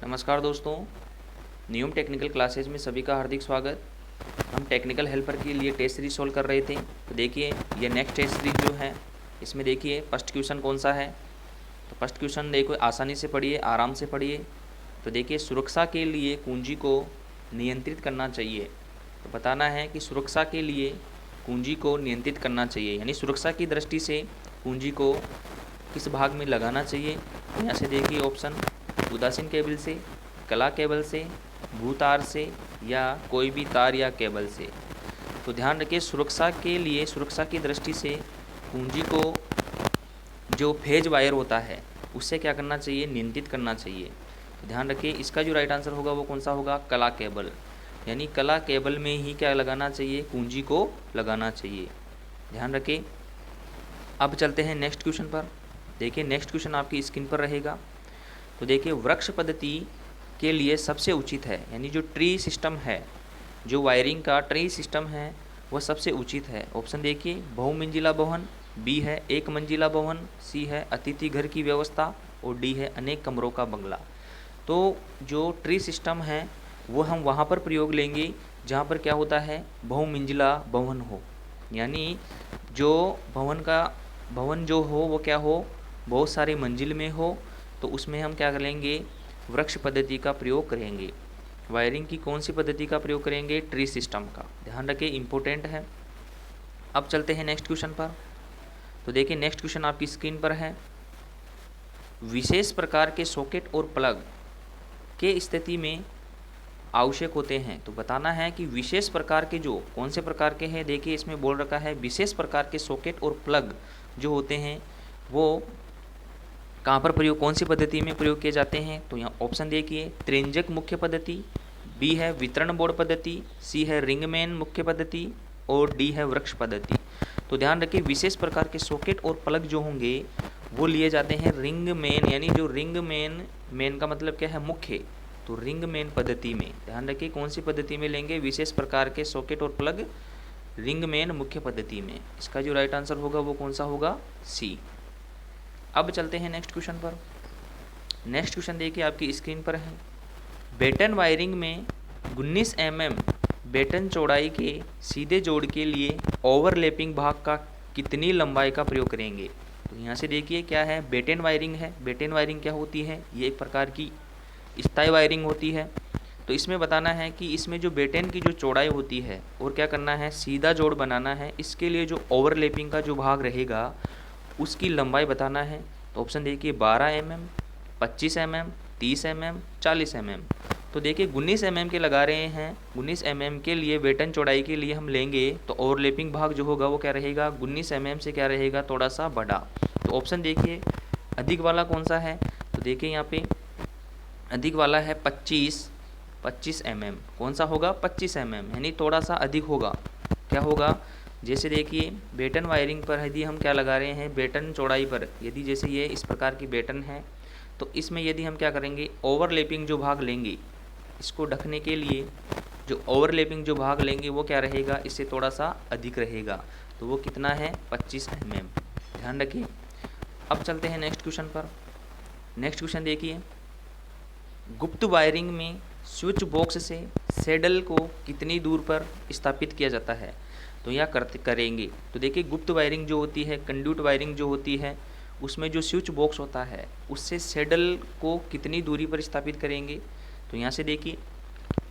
नमस्कार दोस्तों, नियम टेक्निकल क्लासेज में सभी का हार्दिक स्वागत। हम टेक्निकल हेल्पर के लिए टेस्ट सीरीज सोल्व कर रहे थे। तो देखिए ये नेक्स्ट टेस्ट सीरीज जो है, इसमें देखिए फर्स्ट क्वेश्चन कौन सा है। तो फर्स्ट क्वेश्चन देखो, आसानी से पढ़िए, आराम से पढ़िए। तो देखिए सुरक्षा के लिए कुंजी को नियंत्रित करना चाहिए। तो बताना है कि सुरक्षा के लिए कुंजी को नियंत्रित करना चाहिए, यानी सुरक्षा की दृष्टि से कुंजी को किस भाग में लगाना चाहिए। यहाँ से देखिए ऑप्शन, उदासीन केबल से, कला केबल से, भूतार से, या कोई भी तार या केबल से। तो ध्यान रखिए सुरक्षा के लिए, सुरक्षा की दृष्टि से कुंजी को जो फेज वायर होता है उससे क्या करना चाहिए, नियंत्रित करना चाहिए। तो ध्यान रखिए इसका जो राइट आंसर होगा वो कौन सा होगा, कला केबल। यानी कला केबल में ही क्या लगाना चाहिए, कुंजी को लगाना चाहिए। ध्यान रखिए। अब चलते हैं नेक्स्ट क्वेश्चन पर। देखिए नेक्स्ट क्वेश्चन आपकी स्क्रीन पर रहेगा। तो देखिए वृक्ष पद्धति के लिए सबसे उचित है, यानी जो ट्री सिस्टम है, जो वायरिंग का ट्री सिस्टम है वह सबसे उचित है। ऑप्शन देखिए, बहुमंजिला भवन, बी है एक मंजिला भवन, सी है अतिथि घर की व्यवस्था, और डी है अनेक कमरों का बंगला। तो जो ट्री सिस्टम है वो हम वहाँ पर प्रयोग लेंगे जहाँ पर क्या होता है, बहुमंजिला भवन हो, यानी जो भवन जो हो वो क्या हो, बहुत सारे मंजिल में हो। तो उसमें हम क्या कर लेंगे, वृक्ष पद्धति का प्रयोग करेंगे। वायरिंग की कौन सी पद्धति का प्रयोग करेंगे, ट्री सिस्टम का। ध्यान रखें इम्पोर्टेंट है। अब चलते हैं नेक्स्ट क्वेश्चन पर। तो देखिए नेक्स्ट क्वेश्चन आपकी स्क्रीन पर है। विशेष प्रकार के सॉकेट और प्लग के स्थिति में आवश्यक होते हैं। तो बताना है कि विशेष प्रकार के जो कौन से प्रकार के हैं। देखिए इसमें बोल रखा है विशेष प्रकार के सॉकेट और प्लग जो होते हैं वो कहाँ पर प्रयोग, कौन सी पद्धति में प्रयोग किए जाते हैं। तो यहाँ ऑप्शन देखिए, त्रिंजक मुख्य पद्धति, बी है वितरण बोर्ड पद्धति, सी है रिंगमैन मुख्य पद्धति, और डी है वृक्ष पद्धति। तो ध्यान रखिए विशेष प्रकार के सॉकेट और प्लग जो होंगे वो लिए जाते हैं रिंगमैन, यानी जो रिंगमैन, मैन का मतलब क्या है, मुख्य। तो रिंगमैन पद्धति में। ध्यान रखिए कौन सी पद्धति में लेंगे, विशेष प्रकार के सॉकेट और प्लग रिंगमैन मुख्य पद्धति में। इसका जो राइट आंसर होगा वो कौन सा होगा, सी। अब चलते हैं नेक्स्ट क्वेश्चन पर। नेक्स्ट क्वेश्चन देखिए आपकी स्क्रीन पर है। बेटन वायरिंग में 19 mm बेटन चौड़ाई के सीधे जोड़ के लिए ओवरलैपिंग भाग का कितनी लंबाई का प्रयोग करेंगे। तो यहाँ से देखिए क्या है, बेटन वायरिंग है। बेटन वायरिंग क्या होती है, ये एक प्रकार की स्थायी वायरिंग होती है। तो इसमें बताना है कि इसमें जो बेटन की जो चौड़ाई होती है और क्या करना है, सीधा जोड़ बनाना है। इसके लिए जो ओवरलैपिंग का जो भाग रहेगा उसकी लंबाई बताना है। तो ऑप्शन देखिए 12 mm, 25 mm, 30 mm, 40 mm। तो देखिए 19 mm के लगा रहे हैं। 19 mm के लिए बेटन चौड़ाई के लिए हम लेंगे तो ओवरलैपिंग भाग जो होगा वो क्या रहेगा, 19 mm से क्या रहेगा, थोड़ा सा बड़ा। तो ऑप्शन देखिए अधिक वाला कौन सा है। तो देखिए यहाँ पे अधिक वाला है 25 mm। कौन सा होगा, 25 mm, यानी थोड़ा सा अधिक होगा। क्या होगा, जैसे देखिए बेटन वायरिंग पर यदि हम क्या लगा रहे हैं, बेटन चौड़ाई पर यदि जैसे ये इस प्रकार की बेटन है तो इसमें यदि हम क्या करेंगे, ओवरलैपिंग जो भाग लेंगे, इसको ढकने के लिए जो ओवरलैपिंग जो भाग लेंगे वो क्या रहेगा, इससे थोड़ा सा अधिक रहेगा। तो वो कितना है, 25 mm। ध्यान रखिए। अब चलते हैं नेक्स्ट क्वेश्चन पर। नेक्स्ट क्वेश्चन देखिए, गुप्त वायरिंग में स्विच बॉक्स से सैडल को कितनी दूर पर स्थापित किया जाता है। तो यह करेंगे। तो देखिए गुप्त वायरिंग जो होती है, कंड्यूट वायरिंग जो होती है, उसमें जो स्विच बॉक्स होता है उससे सैडल को कितनी दूरी पर स्थापित करेंगे। तो यहाँ से देखिए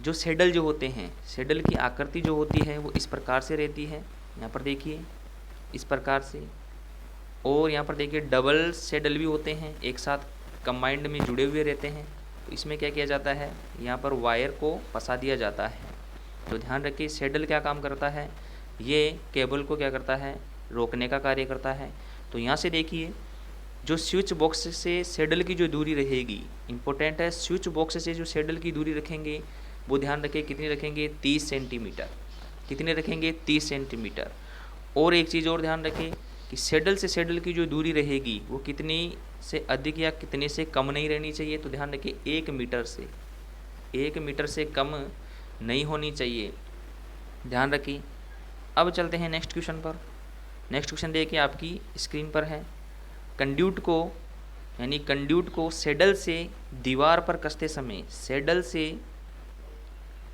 जो सैडल जो होते हैं, सैडल की आकृति जो होती है वो इस प्रकार से रहती है। यहाँ पर देखिए इस प्रकार से, और यहाँ पर देखिए डबल सैडल भी होते हैं, एक साथ कंबाइंड में जुड़े हुए रहते हैं। तो इसमें क्या किया जाता है, यहाँ पर वायर को फंसा दिया जाता है। तो ध्यान रखिए सैडल क्या काम करता है, ये केबल को क्या करता है, रोकने का कार्य करता है। तो यहाँ से देखिए जो स्विच बॉक्स से सैडल की जो दूरी रहेगी, इंपॉर्टेंट है, स्विच बॉक्स से जो सैडल की दूरी रखेंगे वो ध्यान रखें कितनी रखेंगे, 30 सेंटीमीटर। कितने रखेंगे, 30 सेंटीमीटर। और एक चीज़ और ध्यान रखें कि सैडल से सैडल की जो दूरी रहेगी वो कितनी से अधिक या कितने से कम नहीं रहनी चाहिए। तो ध्यान रखिए 1 मीटर से कम नहीं होनी चाहिए। ध्यान रखिए। अब चलते हैं नेक्स्ट क्वेश्चन पर। नेक्स्ट क्वेश्चन देखिए आपकी स्क्रीन पर है। कंड्यूट को यानी कंड्यूट को सैडल से दीवार पर कसते समय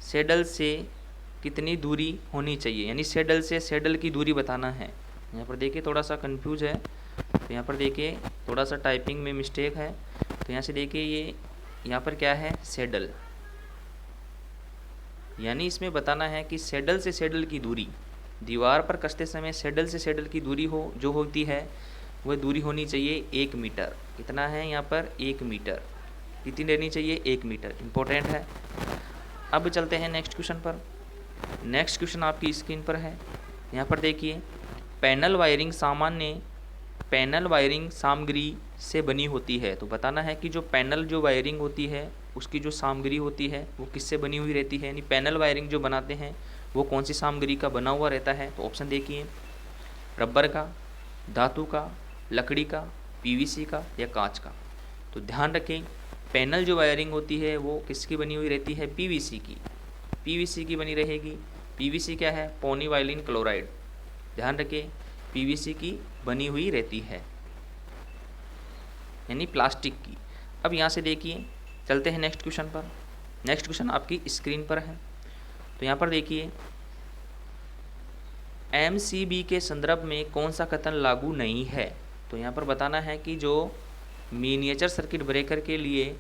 सैडल से कितनी दूरी होनी चाहिए, यानी सैडल से सैडल की दूरी बताना है। यहाँ पर देखिए थोड़ा सा कंफ्यूज है, तो यहाँ पर देखिए थोड़ा सा टाइपिंग में मिस्टेक है। तो यहाँ से देखिए ये यहाँ पर क्या है, सैडल, यानी इसमें बताना है कि सैडल से सैडल की दूरी, दीवार पर कसते समय सैडल से सैडल की दूरी जो होती है वह दूरी होनी चाहिए 1 मीटर। कितना है यहाँ पर, 1 मीटर। कितनी लेनी चाहिए, 1 मीटर। इम्पोर्टेंट है। अब चलते हैं नेक्स्ट क्वेश्चन पर। नेक्स्ट क्वेश्चन आपकी स्क्रीन पर है। यहाँ पर देखिए पैनल वायरिंग सामग्री से बनी होती है। तो बताना है कि जो पैनल जो वायरिंग होती है उसकी जो सामग्री होती है वो किससे बनी हुई रहती है, यानी पैनल वायरिंग जो बनाते हैं वो कौन सी सामग्री का बना हुआ रहता है। तो ऑप्शन देखिए, रबर का, धातु का, लकड़ी का, पीवीसी का या कांच का। तो ध्यान रखें पैनल जो वायरिंग होती है वो किसकी बनी हुई रहती है, पीवीसी की बनी रहेगी। पीवीसी क्या है, पॉलीवाइलिन क्लोराइड। ध्यान रखें पीवीसी की बनी हुई रहती है, यानी प्लास्टिक की। अब यहाँ से देखिए चलते हैं नेक्स्ट क्वेश्चन पर। नेक्स्ट क्वेश्चन आपकी स्क्रीन पर है। तो यहाँ पर देखिए एमसीबी के संदर्भ में कौन सा कथन लागू नहीं है। तो यहाँ पर बताना है कि जो मिनिएचर सर्किट ब्रेकर के लिए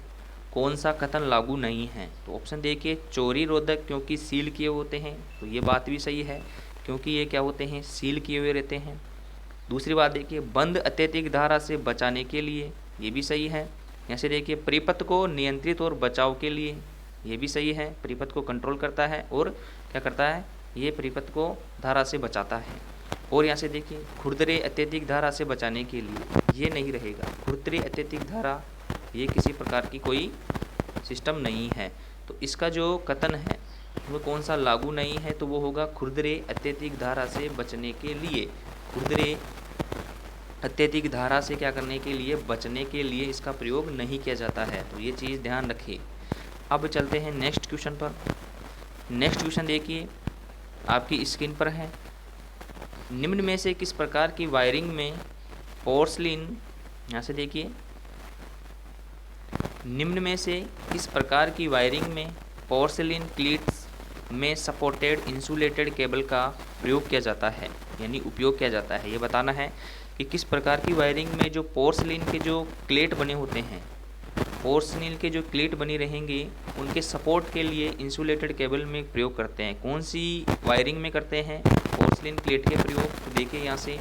कौन सा कथन लागू नहीं है। तो ऑप्शन देखिए, चोरी रोधक क्योंकि सील किए होते हैं। तो ये बात भी सही है, क्योंकि ये क्या होते हैं, सील किए हुए रहते हैं। दूसरी बात देखिए, बंद अत्यधिक धारा से बचाने के लिए, ये भी सही है। यहाँ से देखिए परिपथ को नियंत्रित और बचाव के लिए, ये भी सही है। परिपथ को कंट्रोल करता है और क्या करता है, ये परिपथ को धारा से बचाता है। और यहाँ से देखिए खुरदरे अत्यधिक धारा से बचाने के लिए, ये नहीं रहेगा। खुरदरे अत्यधिक धारा ये किसी प्रकार की कोई सिस्टम नहीं है। तो इसका जो कथन है वो कौन सा लागू नहीं है, तो वो होगा खुरदरे अत्यधिक धारा से बचने के लिए। खुरदरे अत्यधिक धारा से क्या करने के लिए, बचने के लिए इसका प्रयोग नहीं किया जाता है। तो ये चीज़ ध्यान रखिए। अब चलते हैं नेक्स्ट क्वेश्चन पर। नेक्स्ट क्वेश्चन देखिए आपकी स्क्रीन पर है। निम्न में से किस प्रकार की वायरिंग में पोर्सलिन, यहाँ से देखिए निम्न में से किस प्रकार की वायरिंग में पोर्सलिन क्लीट्स में सपोर्टेड इंसुलेटेड केबल का प्रयोग किया जाता है, यानी उपयोग किया जाता है। ये बताना है कि किस प्रकार की वायरिंग में जो पोर्सलिन के जो क्लेट बने होते हैं, पोर्सलिन के जो क्लेट बनी रहेंगे उनके सपोर्ट के लिए इंसुलेटेड केबल में प्रयोग करते हैं। कौन सी वायरिंग में करते हैं पोर्सलिन क्लेट के प्रयोग। तो देखिए यहाँ से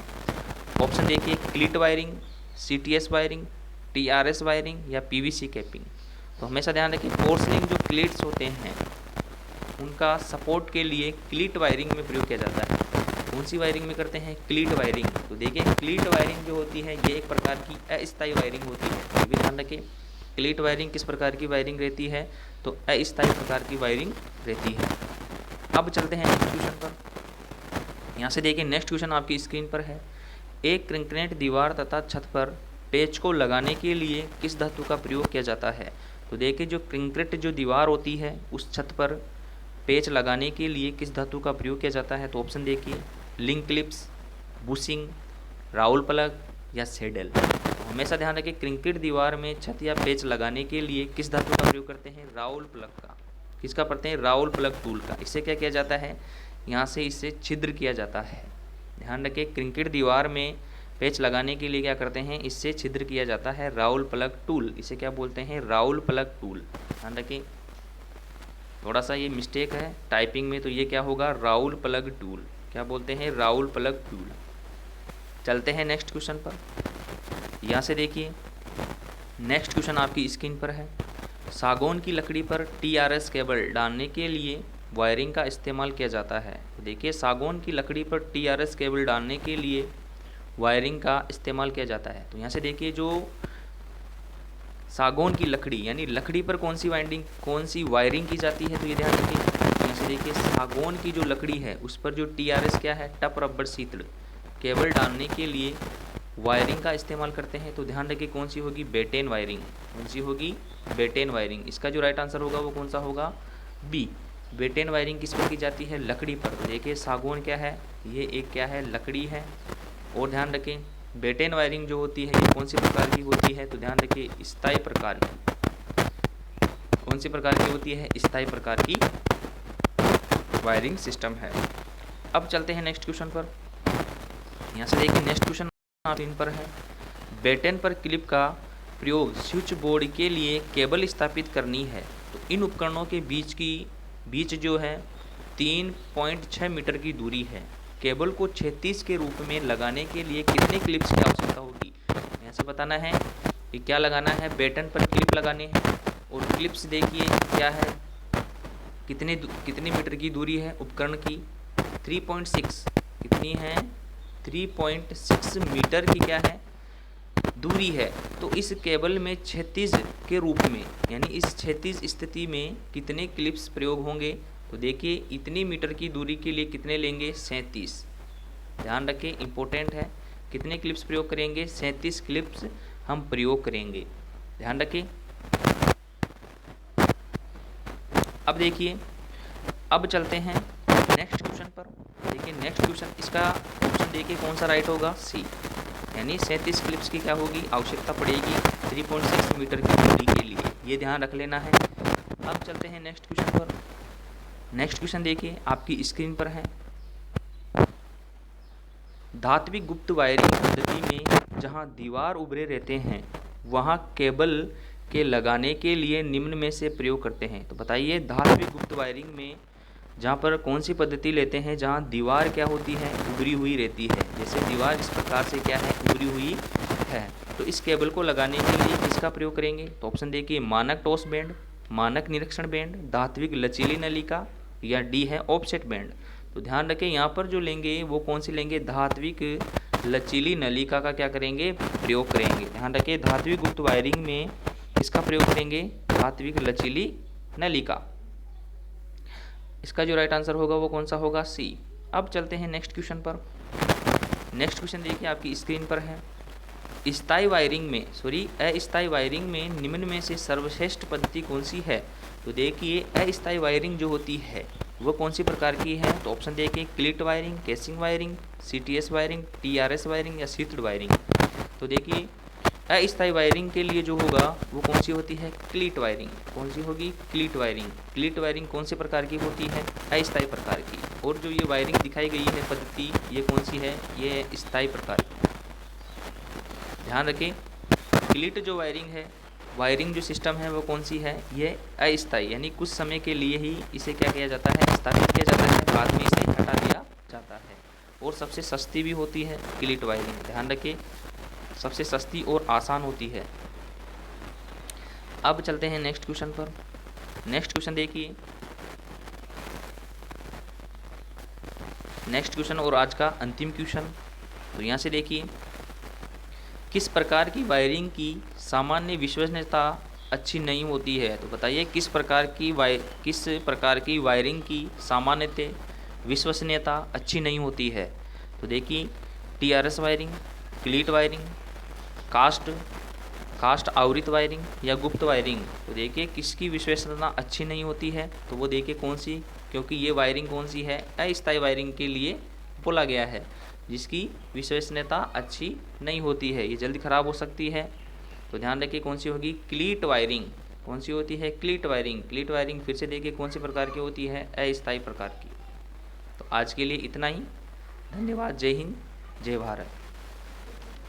ऑप्शन देखिए, क्लीट wiring, CTS wiring, TRS wiring या पीवीसी कैपिंग। तो हमेशा ध्यान रखिए पोर्सलिन जो क्लेट्स होते हैं उनका सपोर्ट के लिए क्लीट वायरिंग में प्रयोग किया जाता है। कौन सी वायरिंग में करते हैं, क्लीट वायरिंग। तो देखिए क्लीट वायरिंग जो होती है ये एक प्रकार की अस्थायी वायरिंग होती है। ये भी ध्यान रखें क्लीट वायरिंग किस प्रकार की वायरिंग रहती है, तो अस्थायी प्रकार की वायरिंग रहती है। अब चलते हैं नेक्स्ट क्वेश्चन पर। यहाँ से देखिए नेक्स्ट क्वेश्चन आपकी स्क्रीन पर है। एक कंक्रीट दीवार तथा छत पर पेच को लगाने के लिए किस धातु का प्रयोग किया जाता है। तो देखिए जो कंक्रीट जो दीवार होती है उस छत पर पेच लगाने के लिए किस धातु का प्रयोग किया जाता है। तो ऑप्शन देखिए, link clips, bushing, Raul plug या सैडल। तो हमेशा ध्यान रखें कंक्रीट दीवार में छत या पेच लगाने के लिए किस धातु का प्रयोग करते हैं, राउल प्लग का। किसका पढ़ते हैं, राउल प्लग टूल का। इससे क्या किया जाता है, यहाँ से इससे छिद्र किया जाता है। ध्यान रखें कंक्रीट दीवार में पेच लगाने के लिए क्या करते हैं, इससे छिद्र किया जाता है राउल प्लग टूल। इसे क्या बोलते हैं, राउल प्लग टूल। ध्यान रखें थोड़ा सा ये मिस्टेक है टाइपिंग में, तो ये क्या होगा, राउल प्लग टूल। क्या बोलते हैं, राउल प्लग टूल। चलते हैं नेक्स्ट क्वेश्चन पर। यहाँ से देखिए नेक्स्ट क्वेश्चन आपकी स्क्रीन पर है। सागौन की लकड़ी पर टीआरएस केबल डालने के लिए वायरिंग का इस्तेमाल किया जाता है। देखिए सागौन की लकड़ी पर टीआरएस केबल डालने के लिए वायरिंग का इस्तेमाल किया जाता है। तो यहाँ से देखिए जो सागौन की लकड़ी यानी लकड़ी पर कौन सी वायरिंग की जाती है, तो ये ध्यान रखिए। यहाँ से देखिए सागौन की जो लकड़ी है उस पर जो टीआरएस क्या है, टप रबर शीतल केबल डालने के लिए वायरिंग का इस्तेमाल करते हैं। तो ध्यान रखिए कौन सी होगी, बेटेन वायरिंग। कौन सी होगी, बेटेन वायरिंग। इसका जो राइट आंसर होगा वो कौन सा होगा, बी। बेटेन वायरिंग किस पर की जाती है, लकड़ी पर। देखिए सागौन क्या है, ये एक क्या है, लकड़ी है। और ध्यान रखें बेटेन वायरिंग जो होती है ये कौन सी प्रकार की होती है, तो ध्यान रखिए स्थायी प्रकार की। कौन सी प्रकार की होती है, स्थायी प्रकार की वायरिंग सिस्टम है। अब चलते हैं नेक्स्ट क्वेश्चन पर। यहाँ से देखिए नेक्स्ट क्वेश्चन इन पर है, बेटेन पर क्लिप का प्रयोग स्विच बोर्ड के लिए केबल स्थापित करनी है, तो इन उपकरणों के बीच जो है 3.6 मीटर की दूरी है। केबल को 36 के रूप में लगाने के लिए कितने क्लिप्स की आवश्यकता होगी। यहाँ से बताना है कि क्या लगाना है, बेटन पर क्लिप लगाने हैं और क्लिप्स देखिए क्या है, कितनी मीटर की दूरी है उपकरण की, 3.6 कितनी है, 3.6 मीटर की क्या है दूरी है। तो इस केबल में 36 के रूप में यानी इस 36 स्थिति में कितने क्लिप्स प्रयोग होंगे, तो देखिए इतनी मीटर की दूरी के लिए कितने लेंगे, 37। ध्यान रखें इंपॉर्टेंट है, कितने क्लिप्स प्रयोग करेंगे, 37 क्लिप्स हम प्रयोग करेंगे, ध्यान रखें। अब देखिए अब चलते हैं नेक्स्ट क्वेश्चन पर। देखिए नेक्स्ट क्वेश्चन, इसका ऑप्शन देखिए कौन सा राइट होगा, सी, यानी 37 क्लिप्स की क्या होगी आवश्यकता पड़ेगी 3.6 मीटर की दूरी के लिए, ये ध्यान रख लेना है। अब चलते हैं नेक्स्ट क्वेश्चन पर। नेक्स्ट क्वेश्चन देखिए आपकी स्क्रीन पर है, धात्विक गुप्त वायरिंग पद्धति में जहां दीवार उभरे रहते हैं वहां केबल के लगाने के लिए निम्न में से प्रयोग करते हैं। तो बताइए धात्विक गुप्त वायरिंग में जहाँ पर कौन सी पद्धति लेते हैं, जहाँ दीवार क्या होती है, उभरी हुई रहती है। जैसे दीवार इस प्रकार से क्या है, उभरी हुई है, तो इस केबल को लगाने के लिए किसका प्रयोग करेंगे। तो ऑप्शन देखिए मानक टॉस बैंड, मानक निरीक्षण बैंड, धात्विक लचीली नलिका या डी है ऑफसेट बैंड। तो ध्यान रखें यहाँ पर जो लेंगे वो कौन सी लेंगे, धात्विक लचीली नलिका का क्या करेंगे, प्रयोग करेंगे। ध्यान रखें धात्विक गुप्त वायरिंग में किसका प्रयोग करेंगे, धात्विक लचीली नलिका। इसका जो राइट आंसर होगा वो कौन सा होगा, सी। अब चलते हैं नेक्स्ट क्वेश्चन पर। नेक्स्ट क्वेश्चन देखिए आपकी स्क्रीन पर है, स्थायी वायरिंग में अस्थायी वायरिंग में निम्न में से सर्वश्रेष्ठ पद्धति कौन सी है। तो देखिए अस्थायी वायरिंग जो होती है वो कौन सी प्रकार की है। तो ऑप्शन देखिए cleat wiring, casing wiring, CTS wiring, TRS wiring या शीतड़ वायरिंग। तो देखिए अस्थायी वायरिंग के लिए जो होगा वो कौन सी होती है, क्लीट वायरिंग। कौन सी होगी, क्लीट वायरिंग। क्लीट वायरिंग कौन से प्रकार की होती है, अस्थायी प्रकार की। और जो ये वायरिंग दिखाई गई है पद्धति ये कौन सी है, ये स्थायी प्रकार की। ध्यान रखें क्लीट जो वायरिंग है, वायरिंग जो सिस्टम है वो कौन सी है, ये अस्थायी, यानी कुछ समय के लिए ही इसे क्या किया जाता है, स्थापित किया जाता है, बाद में इसे हटा दिया जाता है। और सबसे सस्ती भी होती है क्लीट वायरिंग। ध्यान रखें सबसे सस्ती और आसान होती है। अब चलते हैं नेक्स्ट क्वेश्चन पर। नेक्स्ट क्वेश्चन देखिए, नेक्स्ट क्वेश्चन और आज का अंतिम क्वेश्चन। तो यहाँ से देखिए किस प्रकार की वायरिंग की सामान्य विश्वसनीयता अच्छी नहीं होती है। तो बताइए किस प्रकार की वायरिंग की सामान्यतः विश्वसनीयता अच्छी नहीं होती है। तो देखिए TRS वायरिंग, क्लीट वायरिंग, कास्ट आवृत वायरिंग या गुप्त वायरिंग। तो देखिए किसकी विश्वसनीयता अच्छी नहीं होती है, तो वो देखिए कौन सी, क्योंकि ये वायरिंग कौन सी है, अस्थायी वायरिंग के लिए बोला गया है, जिसकी विश्वसनीयता अच्छी नहीं होती है, ये जल्दी ख़राब हो सकती है। तो ध्यान रखिए कौन सी होगी, क्लीट वायरिंग। कौन सी होती है, क्लीट वायरिंग। क्लीट वायरिंग फिर से देखिए कौन सी प्रकार की होती है, अस्थायी प्रकार की। तो आज के लिए इतना ही, धन्यवाद, जय हिंद, जय भारत।